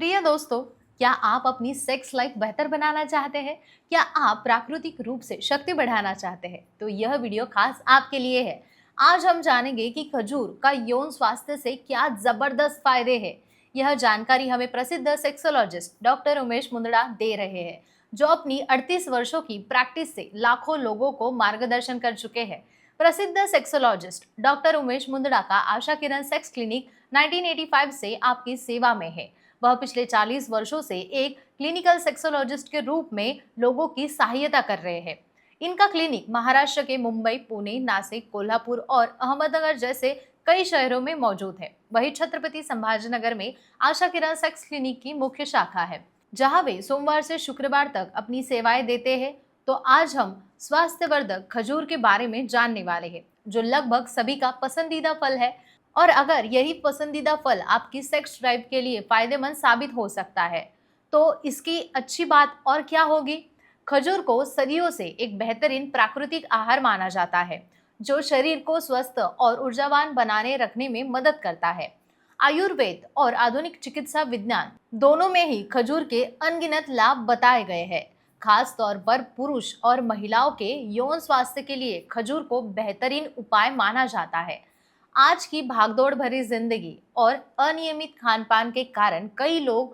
प्रिय दोस्तों, क्या आप अपनी सेक्स लाइफ बेहतर बनाना चाहते हैं? क्या आप प्राकृतिक रूप से शक्ति बढ़ाना चाहते हैं? तो यह वीडियो खास आपके लिए है। आज हम जानेंगे कि खजूर का यौन स्वास्थ्य से क्या जबरदस्त फायदे हैं। यह जानकारी हमें प्रसिद्ध सेक्सोलॉजिस्ट डॉक्टर उमेश मुंदड़ा दे रहे हैं, जो अपनी 38 वर्षों की प्रैक्टिस से लाखों लोगों को मार्गदर्शन कर चुके हैं। प्रसिद्ध सेक्सोलॉजिस्ट डॉक्टर उमेश मुंदड़ा का आशा किरण सेक्स क्लिनिक 1985 से आपकी सेवा में है। वह पिछले 40 वर्षों से एक क्लिनिकल सेक्सोलॉजिस्ट के रूप में लोगों की सहायता कर रहे हैं। इनका क्लिनिक महाराष्ट्र के मुंबई, पुणे, नासिक, कोल्हापुर और अहमदनगर जैसे कई शहरों में मौजूद है। वही छत्रपति संभाजीनगर में आशा किरण सेक्स क्लिनिक की मुख्य शाखा है, जहां वे सोमवार से शुक्रवार तक अपनी सेवाएं देते हैं। तो आज हम स्वास्थ्यवर्धक खजूर के बारे में जानने वाले हैं, जो लगभग सभी का पसंदीदा फल है। और अगर यही पसंदीदा फल आपकी सेक्स ड्राइव के लिए फायदेमंद साबित हो सकता है, तो इसकी अच्छी बात और क्या होगी। खजूर को सदियों से एक बेहतरीन प्राकृतिक आहार माना जाता है, जो शरीर को स्वस्थ और ऊर्जावान बनाने रखने में मदद करता है। आयुर्वेद और आधुनिक चिकित्सा विज्ञान दोनों में ही खजूर के अनगिनत लाभ बताए गए हैं। खास तौर पर पुरुष और महिलाओं के यौन स्वास्थ्य के लिए खजूर को बेहतरीन उपाय माना जाता है। आज की भागदौड़ भरी जिंदगी और अनियमित खान-पान के कारण कई लोगों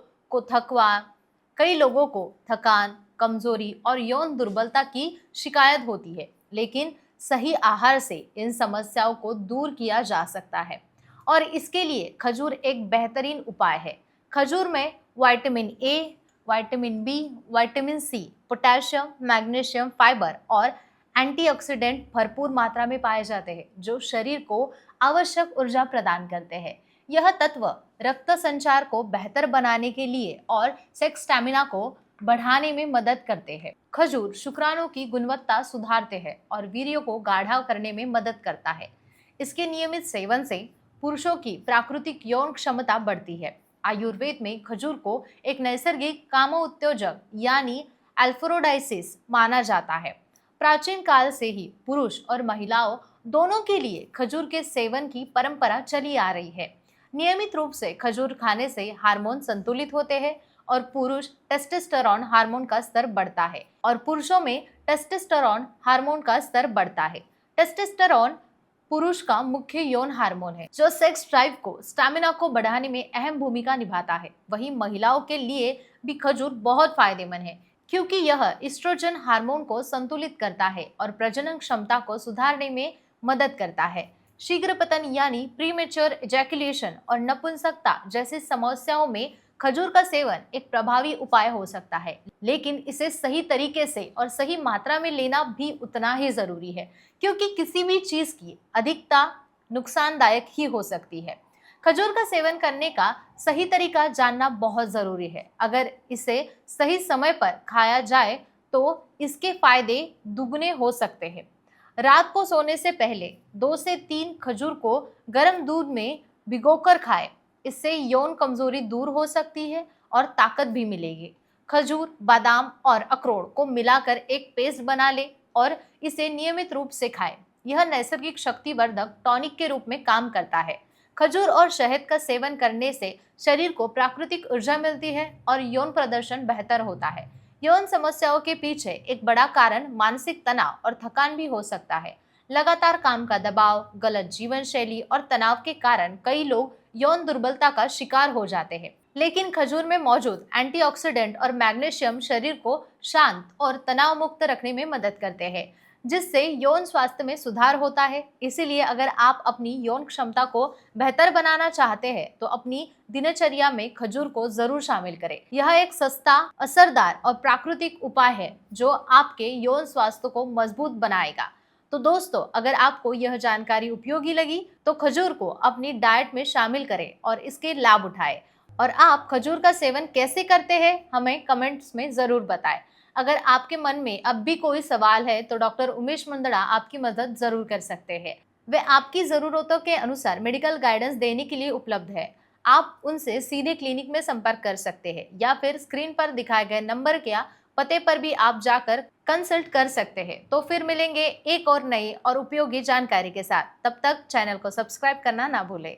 को थकान, कमजोरी और यौन दुर्बलता की शिकायत होती है। लेकिन सही आहार से इन समस्याओं को दूर किया जा सकता है, और इसके लिए खजूर एक बेहतरीन उपाय है। खजूर में vitamin A, vitamin B, vitamin C, potassium, magnesium, fibre और एंटीऑक्सीडेंट भरपूर मात्रा में पाए जाते हैं, जो शरीर को आवश्यक ऊर्जा प्रदान करते हैं। यह तत्व रक्त संचार को बेहतर बनाने के लिए और सेक्स स्टैमिना को बढ़ाने में मदद करते हैं। खजूर शुक्राणु की गुणवत्ता सुधारते हैं और वीर्य को गाढ़ा करने में मदद करता है। इसके नियमित सेवन से पुरुषों की प्राकृतिक यौन क्षमता बढ़ती है। आयुर्वेद में खजूर को एक नैसर्गिक कामोत्तेजक यानी एल्फ्रोडाइसिस माना जाता है। प्राचीन काल से ही पुरुष और महिलाओं दोनों के लिए खजूर के सेवन की परंपरा चली आ रही है। नियमित रूप से खजूर खाने से हार्मोन संतुलित होते हैं और पुरुष टेस्टोस्टेरोन हार्मोन का स्तर बढ़ता है और पुरुषों में टेस्टोस्टेरोन हार्मोन का स्तर बढ़ता है। टेस्टोस्टेरोन पुरुष का मुख्य यौन हार्मोन है, जो सेक्स ड्राइव को स्टैमिना को बढ़ाने में अहम भूमिका निभाता है। वहीं महिलाओं के लिए भी खजूर बहुत फायदेमंद है, क्योंकि यह ईस्ट्रोजन हार्मोन को संतुलित करता है और प्रजनन क्षमता को सुधारने में मदद करता है। शीघ्र पतन यानी प्रीमेच्योर इजैकुलेशन और नपुंसकता जैसी समस्याओं में खजूर का सेवन एक प्रभावी उपाय हो सकता है, लेकिन इसे सही तरीके से और सही मात्रा में लेना भी उतना ही जरूरी है, क्योंकि किसी भी चीज की अधिकता नुकसानदायक ही हो सकती है। खजूर का सेवन करने का सही तरीका जानना बहुत जरूरी है। अगर इसे सही समय पर खाया जाए तो इसके फायदे दुगने हो सकते हैं। रात को सोने से पहले 2 से 3 खजूर को गर्म दूध में भिगोकर खाएं। इससे यौन कमजोरी दूर हो सकती है और ताकत भी मिलेगी। खजूर, बादाम और अखरोट को मिलाकर एक पेस्ट बना लें और इसे नियमित रूप से खाएं। यह नैसर्गिक शक्तिवर्धक टॉनिक के रूप में काम करता है। खजूर और शहद का सेवन करने से शरीर को प्राकृतिक ऊर्जा मिलती है और यौन प्रदर्शन बेहतर होता है। यौन समस्याओं के पीछे एक बड़ा कारण मानसिक तनाव और थकान भी हो सकता है। लगातार काम का दबाव, गलत जीवन शैली और तनाव के कारण कई लोग यौन दुर्बलता का शिकार हो जाते हैं। लेकिन खजूर में मौजूद एंटीऑक्सीडेंट और मैग्नीशियम शरीर को शांत और तनाव मुक्त रखने में मदद करते हैं, जिससे यौन स्वास्थ्य में सुधार होता है। इसीलिए अगर आप अपनी यौन क्षमता को बेहतर बनाना चाहते हैं, तो अपनी दिनचर्या में खजूर को जरूर शामिल करें। यह एक सस्ता, असरदार और प्राकृतिक उपाय है, जो आपके यौन स्वास्थ्य को मजबूत बनाएगा। तो दोस्तों, अगर आपको यह जानकारी उपयोगी लगी तो खजूर को अपनी डाइट में शामिल करें और इसके लाभ उठाएं। और आप खजूर का सेवन कैसे करते हैं, हमें कमेंट्स में जरूर बताएं। अगर आपके मन में अब भी कोई सवाल है तो डॉक्टर उमेश मुंदड़ा आपकी मदद जरूर कर सकते हैं। वे आपकी ज़रूरतों के अनुसार मेडिकल गाइडेंस देने के लिए उपलब्ध है। आप उनसे सीधे क्लिनिक में संपर्क कर सकते हैं या फिर स्क्रीन पर दिखाए गए नंबर या पते पर भी आप जाकर कंसल्ट कर सकते हैं। तो फिर मिलेंगे एक और नई और उपयोगी जानकारी के साथ। तब तक चैनल को सब्सक्राइब करना ना भूलें।